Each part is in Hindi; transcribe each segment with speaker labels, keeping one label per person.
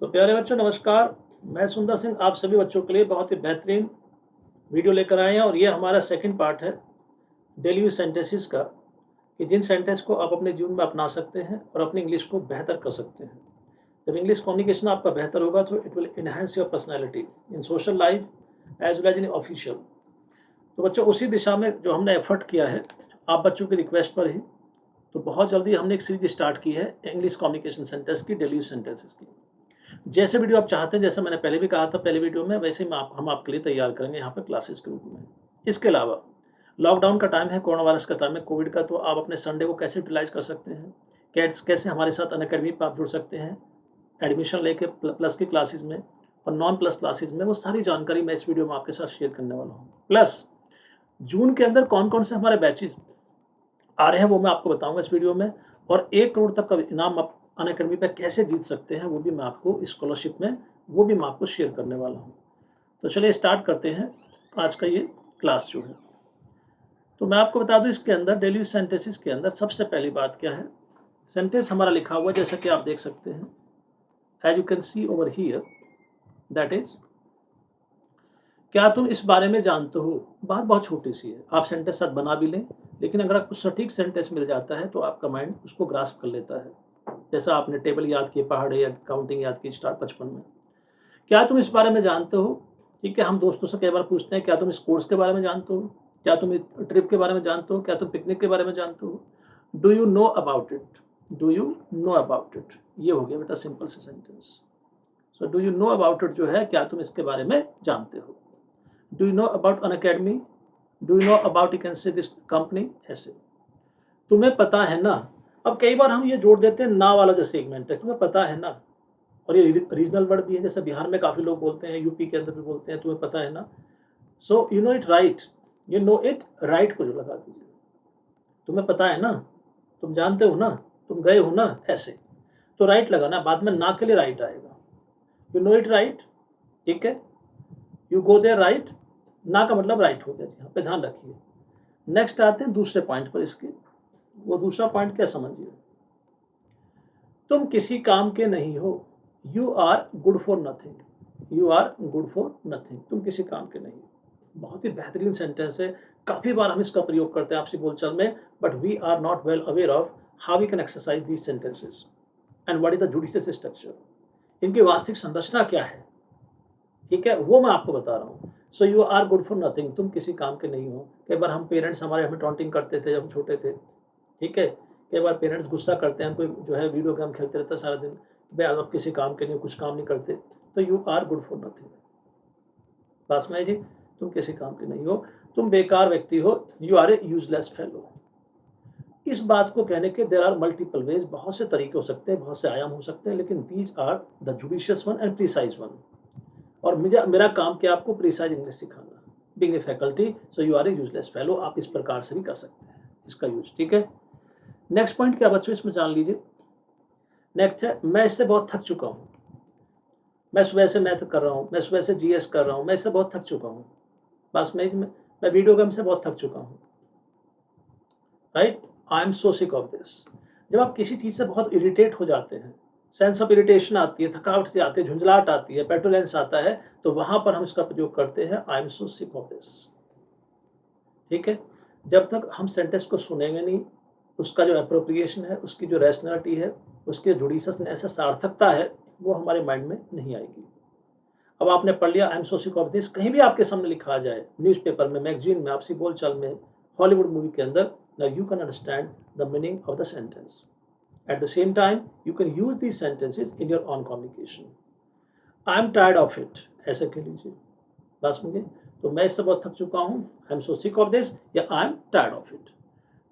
Speaker 1: तो प्यारे बच्चों नमस्कार। मैं सुंदर सिंह आप सभी बच्चों के लिए बहुत ही बेहतरीन वीडियो लेकर आए हैं और ये हमारा सेकंड पार्ट है डेली यूज सेंटेंसेस का कि जिन सेंटेंस को आप अपने जीवन में अपना सकते हैं और अपनी इंग्लिश को बेहतर कर सकते हैं। जब इंग्लिश कम्युनिकेशन आपका बेहतर होगा तो it will enhance your personality in social life as well as in official. तो बच्चों उसी दिशा में जो हमने एफर्ट किया है आप बच्चों की रिक्वेस्ट पर ही, तो बहुत जल्दी हमने एक सीरीज स्टार्ट की है इंग्लिश कम्युनिकेशन सेंटेंस की, डेली यूज सेंटेंसेस की। जैसे वीडियो आप चाहते हैं, जैसे मैंने पहले भी कहा था पहले वीडियो में, वैसे ही हम आपके लिए तैयार करेंगे यहाँ पे क्लासेस के रूप में। इसके अलावा लॉकडाउन का टाइम है, कोरोना वायरस का टाइम है, कोविड का, तो आप अपने संडे को कैसे यूटिलाइज कर सकते हैं, कैसे हमारे साथ अनअकैडमी पर आप जुड़ सकते हैं एडमिशन लेके प्लस की क्लासेस में और नॉन प्लस क्लासेस में, वो सारी जानकारी मैं इस वीडियो में आपके साथ शेयर करने वाला हूँ। प्लस जून के अंदर कौन कौन से हमारे बैचेस आ रहे हैं वो मैं आपको बताऊंगा इस वीडियो में, और 1 करोड़ तक का इनाम आप अनअकैडमी पे कैसे जीत सकते हैं वो भी मैं आपको स्कॉलरशिप में, वो भी मैं आपको शेयर करने वाला हूँ। तो चलिए स्टार्ट करते हैं आज का ये क्लास जो है। तो मैं आपको बता दूं इसके अंदर डेली सेंटेंसेस के अंदर सबसे पहली बात क्या है। सेंटेंस हमारा लिखा हुआ जैसा कि आप देख सकते हैं, as you can see over here, that is क्या तुम इस बारे में जानते हो। बात बहुत छोटी सी है, आप सेंटेंस साथ बना भी लें, लेकिन अगर आपको सटीक सेंटेंस मिल जाता है तो आपका माइंड उसको ग्रास्प कर लेता है। जैसा आपने टेबल याद किए, पहाड़ या काउंटिंग याद की स्टार्ट बचपन में। क्या तुम इस बारे में जानते हो। ठीक है, हम दोस्तों से कई बार पूछते हैं क्या तुम इस कोर्स के बारे में जानते हो, क्या तुम ट्रिप के बारे में जानते हो, क्या तुम पिकनिक के बारे में जानते हो। Do you know about it, do you know about it, ये हो गया बेटा सिंपल से sentence. So do you know about it जो है, क्या तुम इसके बारे में जानते हो। Do you know about Unacademy, do you know about, you can say this company, ऐसे। तुम्हें पता है ना। अब कई बार हम ये जोड़ देते हैं ना वाला जो सेगमेंट है, तुम्हें पता है ना, और ये रीजनल वर्ड भी है, जैसे बिहार में काफी लोग बोलते हैं, यूपी के अंदर भी बोलते हैं तुम्हें पता है ना। So you know it right, you know it right को जो लगा दीजिए, तुम्हें पता है ना, तुम जानते हो ना, तुम गए हो ना, ऐसे। तो राइट लगाना, बाद में ना के लिए राइट आएगा। यू नो इट राइट, ठीक है, यू गो देयर राइट, ना का मतलब राइट हो गया जी, यहाँ पे ध्यान रखिए। नेक्स्ट आते हैं दूसरे पॉइंट पर इसके। वो दूसरा पॉइंट क्या समझिए, तुम किसी काम के नहीं हो, you are good for nothing, you are good for nothing, तुम किसी काम के नहीं हो। बहुत ही बेहतरीन सेंटेंस है, काफी बार हम इसका प्रयोग करते हैं आपसी बोलचाल में, but we are not well aware of how we can exercise these sentences and what is the judicious structure, इनकी वास्तविक संरचना क्या है। ठीक है, वो मैं आपको बता रहा हूँ। So you are good for nothing, तुम किसी काम के नहीं हो। कई बार हम पेरेंट्स हमारे हमें टॉन्टिंग करते थे जब हम छोटे थे। ठीक है, कई बार पेरेंट्स गुस्सा करते हैं, कोई जो है वीडियो गेम खेलते रहता है सारा दिन, भाई आप किसी काम के नहीं, कुछ काम नहीं करते। तो you are good for nothing, पास में है जी, तुम किसी काम के नहीं हो, तुम बेकार व्यक्ति हो, you are a useless fellow. इस बात को कहने के देयर आर मल्टीपल वेज, बहुत से तरीके हो सकते हैं, बहुत से आयाम हो सकते हैं, लेकिन these are the judicious one and precise one. और मेरा काम क्या, आपको प्रिसाइज इंग्लिश सिखाना। Being a faculty, so you are a useless fellow, आप इस प्रकार से भी कर सकते हैं इसका यूज। ठीक है, नेक्स्ट पॉइंट क्या बच्चों इसमें जान लीजिए। नेक्स्ट है, मैं इससे बहुत थक चुका हूँ। मैं सुबह से मैथ कर रहा हूँ, मैं सुबह से जीएस कर रहा हूँ, मैं इससे बहुत थक चुका हूँ। बस मैं वीडियो गेम से बहुत थक चुका हूँ। Right, I am so sick of this. जब आप किसी चीज से बहुत इरिटेट हो जाते हैं, सेंस ऑफ इरिटेशन आती है, थकावट से आती है, झुंझलाहट आती है, पेटुलेंस आता है, तो वहां पर हम इसका प्रयोग करते हैं, आई am so sick of this. ठीक है, जब तक हम सेंटेंस को सुनेंगे नहीं, उसका जो एप्रोप्रिएशन है, उसकी जो रैशनैलिटी है, उसके जुडिशियसनेस है, सार्थकता है, वो हमारे माइंड में नहीं आएगी। अब आपने पढ़ लिया आई am so sick of this, कहीं भी आपके सामने लिखा आ जाए, न्यूज़पेपर में, मैगजीन में, आपसी बोलचाल में, हॉलीवुड मूवी के अंदर, now you can understand the meaning of the sentence. At the same time, you can use these sentences in your own communication. I am tired of it, ऐसे कह लीजिए, बस मुझे, तो मैं इससे बहुत थक चुका हूँ, I am so sick of this, या I am tired of it.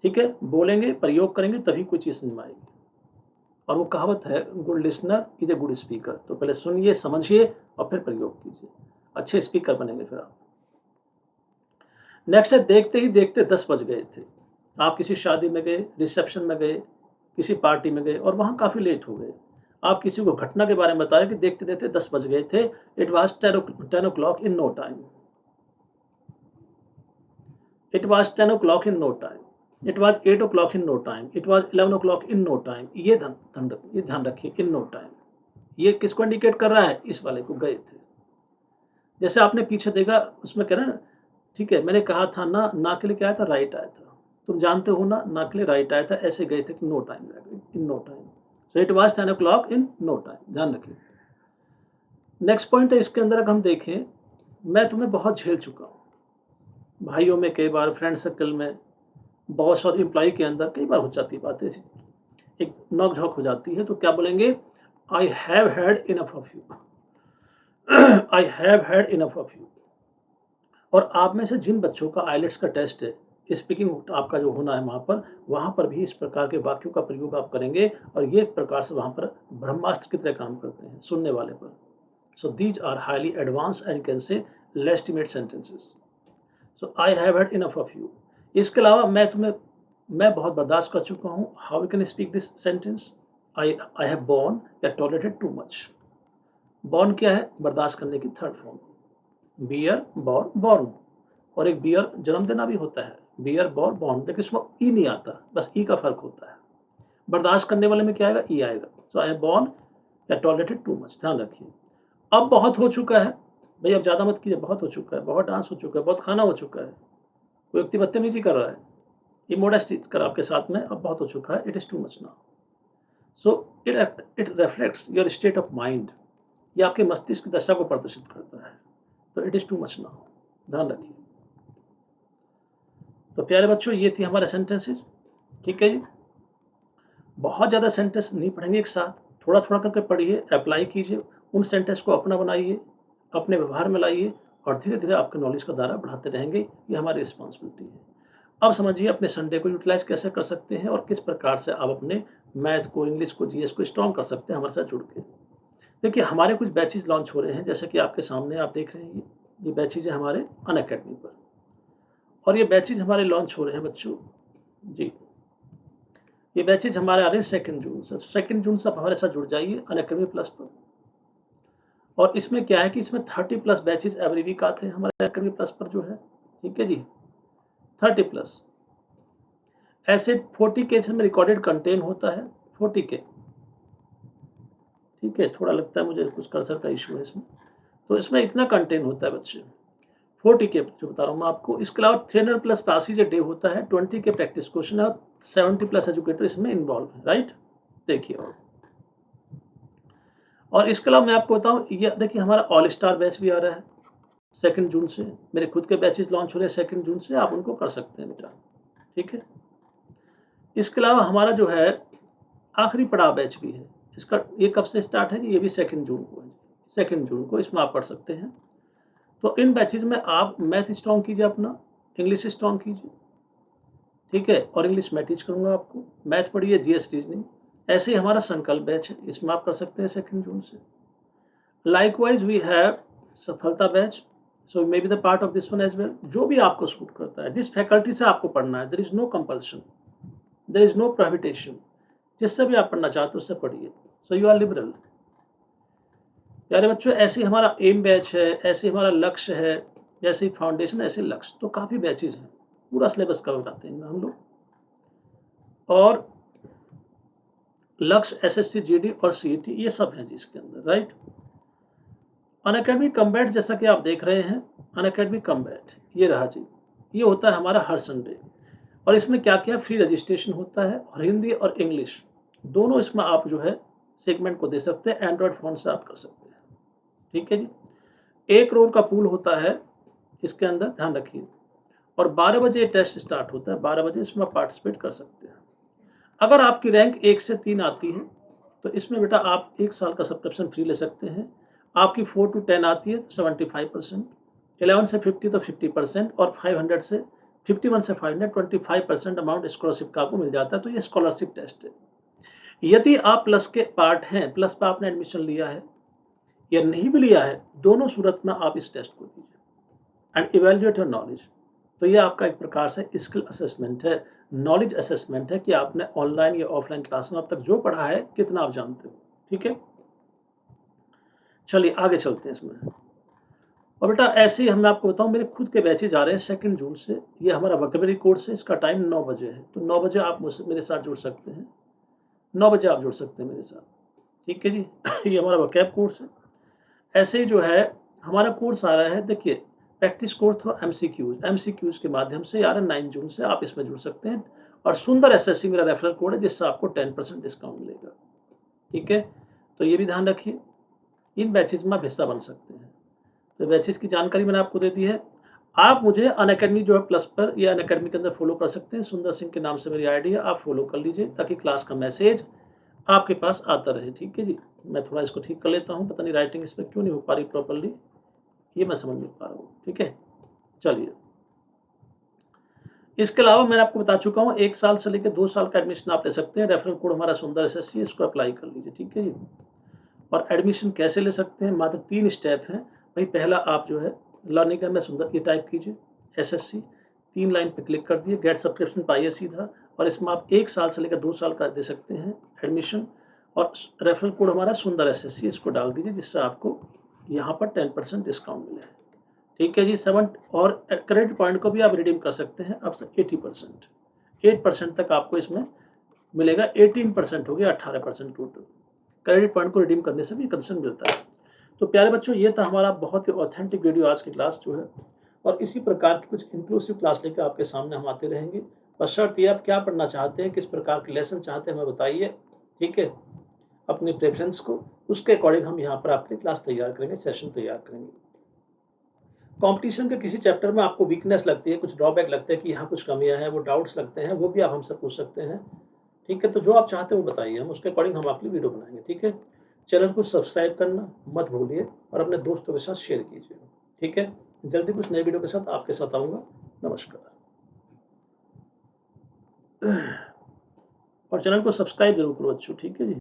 Speaker 1: ठीक है, बोलेंगे, प्रयोग करेंगे, तभी कोई चीज समझ में आएगी। और वो कहावत है, good listener is a good speaker. तो पहले सुनिए, समझिए और फिर प्रयोग कीजिए, अच्छे स्पीकर बनेंगे फिर आप। नेक्स्ट है, देखते ही देखते 10 बज गए थे। आप किसी शादी में गए, रिसेप्शन में गए, किसी पार्टी में गए और वहां काफी लेट हो गए। आप किसी को घटना के बारे में बता रहे कि देखते देखते 10 बज गए थे। It was 10 o'clock in no time, it was 10 o'clock in no time, it was 8 o'clock in no time, it was 11 o'clock in no time. ये ध्यान रखिए, इन नो टाइम, ये किसको इंडिकेट कर रहा है? इस वाले को, गए थे। जैसे आपने पीछे देखा उसमें कह रहा है ना, ठीक है, मैंने कहा था ना, ना के लिए क्या आया था? राइट आया था। तुम जानते हो ना के लिए राइट आया था, ऐसे गए थे कि no time, in no time. So it was 10 o'clock in no time, ध्यान रखिए। नेक्स्ट पॉइंट है इसके अंदर, अगर हम देखें, मैं तुम्हें बहुत झेल चुका हूँ। भाइयों में कई बार, फ्रेंड सर्कल में, बॉस और एम्प्लॉय के अंदर कई बार हो जाती है बातें ऐसी, एक नोक-झोंक हो जाती है, तो क्या बोलेंगे? आई have had enough of you. I have had enough of you. और आप में से जिन बच्चों का आइलेट्स का टेस्ट है, स्पीकिंग आपका जो होना है वहाँ पर भी इस प्रकार के वाक्यों का प्रयोग आप करेंगे, और ये एक प्रकार से वहाँ पर ब्रह्मास्त्र की तरह काम करते हैं सुनने वाले पर। So these are highly advance and can say legitimate sentences. So I have had enough of you. इसके अलावा मैं बहुत बर्दाश्त कर चुका हूँ। How we can speak this sentence? I have borne या टॉलरेटेड टू मच। बोर्न क्या है? बर्दाश्त करने की third form. Bear, bore, borne. और एक बियर जन्म देना भी होता है, बियर, बोर, बॉर्न, लेकिन इसमें ई नहीं आता, बस ई का फर्क होता है। बर्दाश्त करने वाले में क्या आएगा? ई आएगा। सो आई हैव बोर्न या टॉलरेटेड टू मच, ध्यान रखिए। अब बहुत हो चुका है भाई, अब ज्यादा मत कीजिए, बहुत हो चुका है, बहुत डांस हो चुका है, बहुत खाना हो चुका है। कोई व्यक्ति बदतमीजी कर रहा है, इमोडेस्टी कर आपके साथ में, अब बहुत हो चुका है, it is too much now. So it reflects your state of mind. ये आपके मस्तिष्क की दशा को प्रदर्शित करता है। तो it is too much now, ध्यान रखिए। तो प्यारे बच्चों, ये थी हमारे सेंटेंसेस, ठीक है जी। बहुत ज़्यादा सेंटेंस नहीं पढ़ेंगे एक साथ, थोड़ा थोड़ा करके पढ़िए, अप्लाई कीजिए, उन सेंटेंस को अपना बनाइए, अपने व्यवहार में लाइए, और धीरे धीरे आपके नॉलेज का दायरा बढ़ाते रहेंगे। ये हमारी रिस्पॉन्सिबिलिटी है। अब समझिए अपने संडे को यूटिलाइज कैसे कर सकते हैं, और किस प्रकार से आप अपने मैथ को, इंग्लिश को, जीएस को स्ट्रॉन्ग कर सकते हैं हमारे साथ जुड़ के। देखिए, हमारे कुछ बैचेज लॉन्च हो रहे हैं, जैसे कि आपके सामने आप देख रहे हैं, ये बैचेज है हमारे अनअकैडमी पर, और ये बैचेज हमारे लॉन्च हो रहे हैं बच्चों जी। ये बैचेज हमारे आ रहे हैं 2 जून से। 2 जून से आप हमारे साथ जुड़ जाइए अनअकैडमी प्लस पर। और इसमें क्या है कि इसमें 30+ बैचेज एवरी वीक आते हैं हमारे अनअकैडमी प्लस पर जो है, ठीक है जी, 30+। ऐसे 40 के इसमें रिकॉर्डेड कंटेंट होता है, 40 के, ठीक है। थोड़ा लगता है मुझे कुछ कर्सर का इशू है इसमें, तो इसमें इतना कंटेंट होता है बच्चे, 40 के जो बता रहा हूँ मैं आपको। इसके अलावा 300+ क्लासेज ए डे होता है, 20 के प्रैक्टिस क्वेश्चन है, 70+ एजुकेटर इसमें इन्वॉल्व है, राइट। देखिए, और इसके अलावा मैं आपको बताऊं, ये देखिए हमारा ऑल स्टार बैच भी आ रहा है 2 जून से। मेरे खुद के बैचेस लॉन्च हो रहे हैं 2 जून से, आप उनको कर सकते हैं बेटा, ठीक है। इसके अलावा हमारा जो है आखिरी पड़ाव बैच भी है, इसका ये कब से स्टार्ट है जी? ये भी 2 जून को है, 2 जून को, इसमें आप पढ़ सकते हैं। तो इन बैचेज में आप मैथ स्ट्रॉन्ग कीजिए अपना, इंग्लिश स्ट्रॉन्ग कीजिए, ठीक है, और इंग्लिश मैं टीच करूंगा आपको, मैथ पढ़िए, जीएस रीजनिंग। ऐसे ही हमारा संकल्प बैच है, इसमें आप कर सकते हैं 2 जून से। Likewise, we have सफलता batch, so you may be the part of this one as well। जो भी आपको सूट करता है, जिस फैकल्टी से आपको पढ़ना है, there is no compulsion, there is no prohibition। जिससे भी आप पढ़ना चाहते हो उससे पढ़िए, so you are liberal। प्यारे बच्चों, ऐसे ही हमारा एम बैच है, ऐसे ही हमारा लक्ष्य है, जैसे ही फाउंडेशन ऐसे लक्ष्य, तो काफ़ी बैचेज हैं, पूरा सिलेबस कवर करते हैं हम लोग। और लक्ष्य, एसएससी, जीडी और सीईटी, ये सब हैं जी इसके अंदर, राइट। अनअकैडमी कम्बैट, जैसा कि आप देख रहे हैं, अनअकैडमी कम्बैट ये रहा जी, ये होता है हमारा हर संडे। और इसमें क्या क्या फ्री रजिस्ट्रेशन होता है, और हिंदी और इंग्लिश दोनों इसमें आप जो है सेगमेंट को दे सकते हैं, एंड्रॉयड फोन से आप कर सकते हैं, ठीक है जी। 1 करोड़ का पूल होता है इसके अंदर, ध्यान रखिए। और 12 बजे टेस्ट स्टार्ट होता है, 12 बजे इसमें पार्टिसिपेट कर सकते हैं। अगर आपकी रैंक 1 से 3 आती है, तो इसमें बेटा आप 1 साल का सब्सक्रिप्शन फ्री ले सकते हैं। आपकी 4 to 10 आती है तो 75%, 11 से 50 तो 50%, और 500 से 51 से 500 25% अमाउंट स्कॉलरशिप का आपको मिल जाता है। तो ये स्कॉलरशिप टेस्ट है। यदि आप प्लस के पार्ट हैं, प्लस पर आपने एडमिशन लिया है या नहीं भी लिया है, दोनों सूरत में आप इस टेस्ट को दीजिए एंड इवेल्युएट योर नॉलेज। तो ये आपका एक प्रकार से स्किल असेसमेंट है, नॉलेज असेसमेंट है कि आपने ऑनलाइन या ऑफलाइन क्लास में अब तक जो पढ़ा है कितना आप जानते हो, ठीक है। चलिए आगे चलते हैं इसमें। और बेटा ऐसे ही मैं आपको बताऊं, मेरे खुद के बैचेज आ रहे हैं 2 जून से। ये हमारा वोकेबलरी कोर्स है, इसका टाइम 9 बजे है, तो 9 बजे आप मुझसे मेरे साथ जुड़ सकते हैं, 9 बजे आप जुड़ सकते हैं मेरे साथ, ठीक है जी। ये हमारा वोकैब कोर्स है। ऐसे ही जो है हमारा कोर्स आ रहा है, देखिए प्रैक्टिस कोर्स थ्रू एमसीक्यूज के माध्यम से आ रहा है 9 जून से, आप इसमें जुड़ सकते हैं। और सुंदर एसएससी मेरा रेफरल कोड है, जिससे आपको 10% डिस्काउंट मिलेगा। ठीक है, तो ये भी ध्यान रखिए, इन बैचेज में आप हिस्सा बन सकते हैं। तो बैचेज की जानकारी मैंने आपको दे दी है। आप मुझे अनअकैडमी जो है प्लस पर या अनअकैडमी के अंदर फॉलो कर सकते हैं। सुंदर सिंह के नाम से मेरी आईडी है, आप फॉलो कर लीजिए ताकि क्लास का मैसेज आपके पास आता रहे। ठीक है जी, मैं थोड़ा इसको ठीक कर लेता हूँ, पता नहीं राइटिंग इस पर क्यों नहीं हो पा रही प्रॉपरली, ये मैं समझ नहीं पा रहा हूँ। ठीक है, चलिए। इसके अलावा मैंने आपको बता चुका हूँ 1 साल से लेकर 2 साल का एडमिशन आप ले सकते हैं। रेफरल कोड हमारा सुंदर एसएससी, इसको अप्लाई कर लीजिए। ठीक है जी। और एडमिशन कैसे ले सकते हैं, मात्र 3 स्टेप हैं भाई। पहला, आप जो है लर्निंग में सुंदर ये टाइप कीजिए एसएससी, 3 लाइन पे क्लिक कर दिए, गेट सब्सक्रिप्शन पाइए सीधा। और इसमें आप 1 साल से लेकर 2 साल का दे सकते हैं एडमिशन। और रेफरल कोड हमारा सुंदर एसएससी, इसको डाल दीजिए, जिससे आपको यहाँ पर 10% डिस्काउंट मिले। ठीक है जी। 7 और क्रेडिट पॉइंट को भी आप रिडीम कर सकते हैं अब 80%, 8% तक आपको इसमें मिलेगा। 18% हो गया, 18% टोटल। क्रेडिट पॉइंट को रिडीम करने से भी कंसेशन मिलता है। तो प्यारे बच्चों, ये था हमारा बहुत ही ऑथेंटिक वीडियो आज की क्लास जो है। और इसी प्रकार की कुछ इंक्लूसिव क्लास लेकर आपके सामने हम आते रहेंगे। बशर्ते आप क्या पढ़ना चाहते हैं, किस प्रकार के लेसन चाहते हैं, हमें बताइए। ठीक है, अपनी प्रेफरेंस को, उसके अकॉर्डिंग हम यहाँ पर आपके क्लास तैयार करेंगे, सेशन तैयार करेंगे। कंपटीशन के किसी चैप्टर में आपको वीकनेस लगती है, कुछ ड्रॉबैक लगता है कि यहाँ कुछ कमियां हैं, वो डाउट्स लगते हैं, वो भी आप हमसे पूछ सकते हैं। ठीक है, तो जो आप चाहते हैं वो बताइए, हम उसके अकॉर्डिंग हम आपके लिए वीडियो बनाएंगे। ठीक है, चैनल को सब्सक्राइब करना मत भूलिए और अपने दोस्तों के साथ शेयर कीजिए। ठीक है, जल्दी कुछ नए वीडियो के साथ आपके साथ आऊँगा। नमस्कार। और चैनल को सब्सक्राइब जरूर करो बच्चों। ठीक है जी।